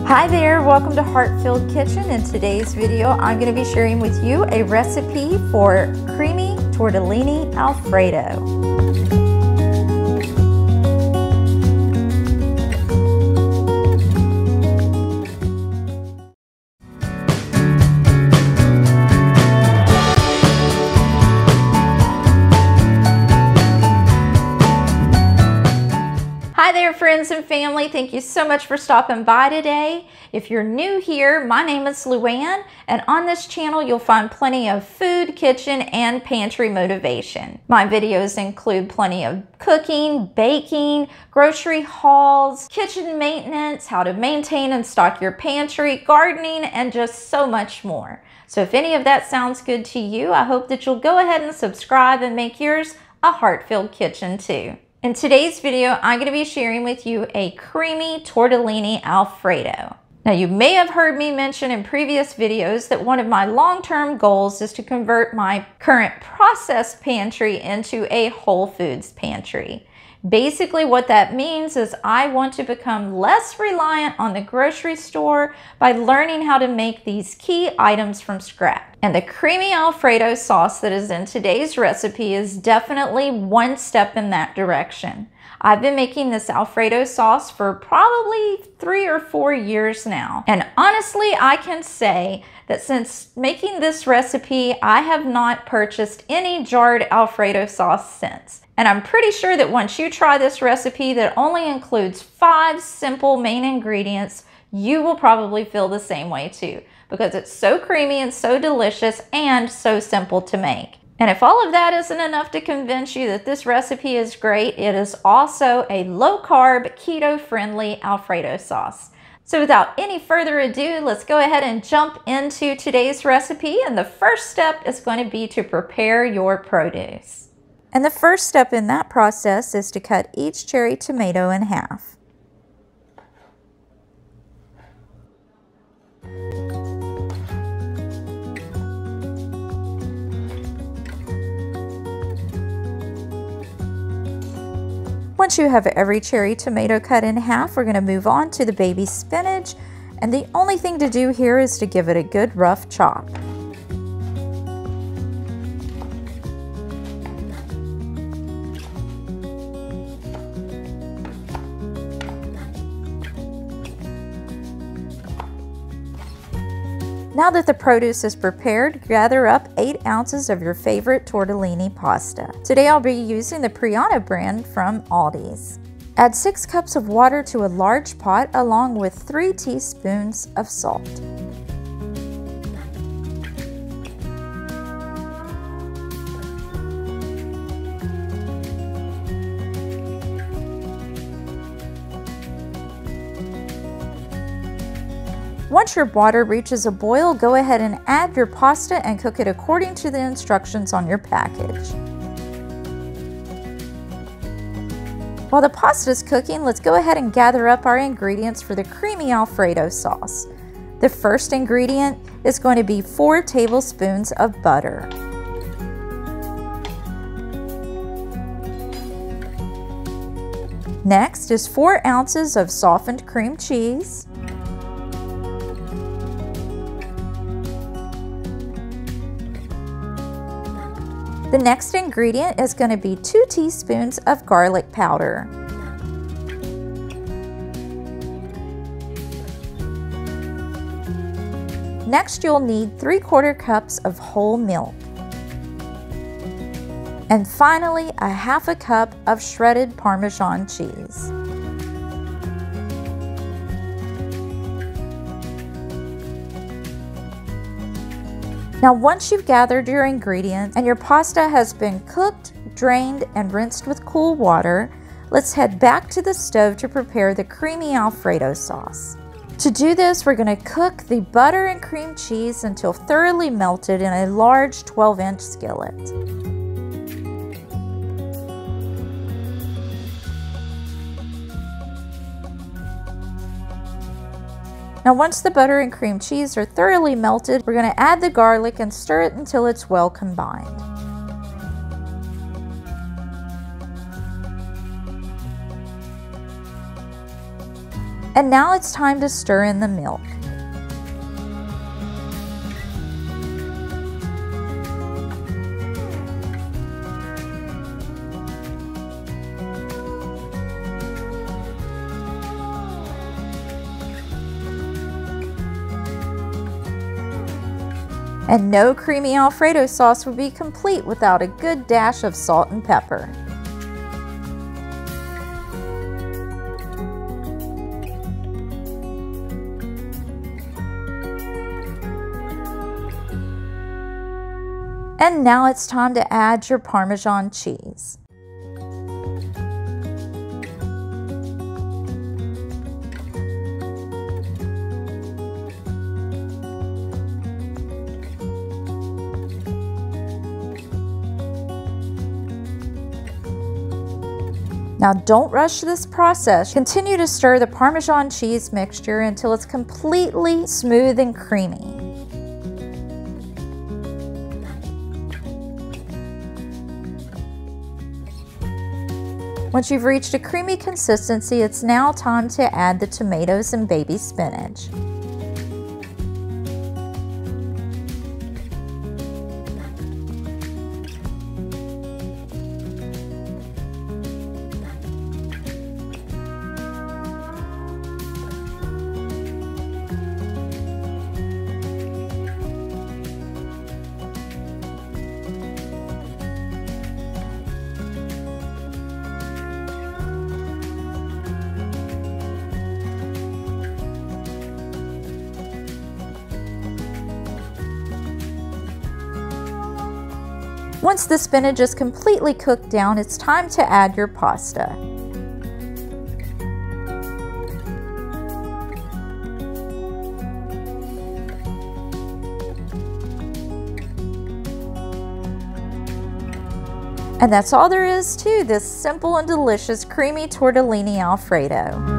Hi there, welcome to Heart-Filled Kitchen. In today's video, I'm going to be sharing with you a recipe for creamy tortellini Alfredo. Hi there, friends and family. Thank you so much for stopping by today. If you're new here, my name is Luann, and on this channel you'll find plenty of food, kitchen, and pantry motivation. My videos include plenty of cooking, baking, grocery hauls, kitchen maintenance, how to maintain and stock your pantry, gardening, and just so much more. So if any of that sounds good to you, I hope that you'll go ahead and subscribe and make yours a heart-filled kitchen too. In today's video, I'm going to be sharing with you a creamy tortellini Alfredo. Now, you may have heard me mention in previous videos that one of my long-term goals is to convert my current processed pantry into a whole foods pantry. Basically, what that means is I want to become less reliant on the grocery store by learning how to make these key items from scratch. And the creamy Alfredo sauce that is in today's recipe is definitely one step in that direction. I've been making this Alfredo sauce for probably 3 or 4 years now. And honestly, I can say that since making this recipe, I have not purchased any jarred Alfredo sauce since. And I'm pretty sure that once you try this recipe that only includes 5 simple main ingredients, you will probably feel the same way too, because it's so creamy and so delicious and so simple to make. And if all of that isn't enough to convince you that this recipe is great, it is also a low-carb, keto-friendly Alfredo sauce. So without any further ado, let's go ahead and jump into today's recipe. And the first step is going to be to prepare your produce. And the first step in that process is to cut each cherry tomato in half. Once you have every cherry tomato cut in half, we're going to move on to the baby spinach. And the only thing to do here is to give it a good rough chop. Now that the produce is prepared, gather up 8 ounces of your favorite tortellini pasta. Today I'll be using the Priano brand from Aldi's. Add 6 cups of water to a large pot along with 3 teaspoons of salt. Once your water reaches a boil, go ahead and add your pasta and cook it according to the instructions on your package. While the pasta is cooking, let's go ahead and gather up our ingredients for the creamy Alfredo sauce. The first ingredient is going to be 4 tablespoons of butter. Next is 4 ounces of softened cream cheese. The next ingredient is going to be 2 teaspoons of garlic powder. Next, you'll need 3/4 cups of whole milk. And finally, a 1/2 cup of shredded Parmesan cheese. Now, once you've gathered your ingredients and your pasta has been cooked, drained, and rinsed with cool water, let's head back to the stove to prepare the creamy Alfredo sauce. To do this, we're going to cook the butter and cream cheese until thoroughly melted in a large 12-inch skillet. Now, once the butter and cream cheese are thoroughly melted, we're going to add the garlic and stir it until it's well combined. And now it's time to stir in the milk. And no creamy Alfredo sauce would be complete without a good dash of salt and pepper. And now it's time to add your Parmesan cheese. Now don't rush this process. Continue to stir the Parmesan cheese mixture until it's completely smooth and creamy. Once you've reached a creamy consistency, it's now time to add the tomatoes and baby spinach. Once the spinach is completely cooked down, it's time to add your pasta. And that's all there is to this simple and delicious creamy tortellini Alfredo.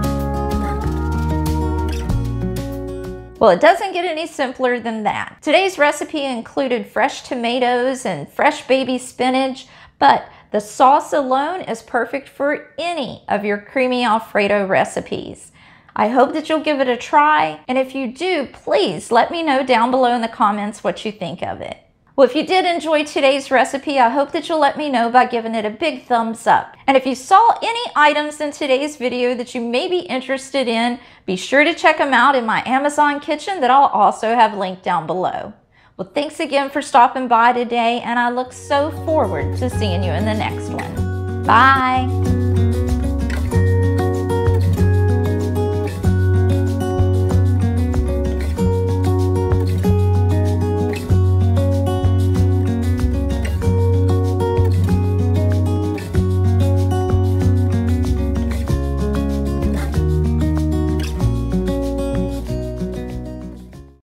Well, it doesn't get any simpler than that. Today's recipe included fresh tomatoes and fresh baby spinach, but the sauce alone is perfect for any of your creamy Alfredo recipes. I hope that you'll give it a try, and if you do, please let me know down below in the comments what you think of it. Well, if you did enjoy today's recipe, I hope that you'll let me know by giving it a big thumbs up. And if you saw any items in today's video that you may be interested in, be sure to check them out in my Amazon kitchen that I'll also have linked down below. Well, thanks again for stopping by today, and I look so forward to seeing you in the next one. Bye!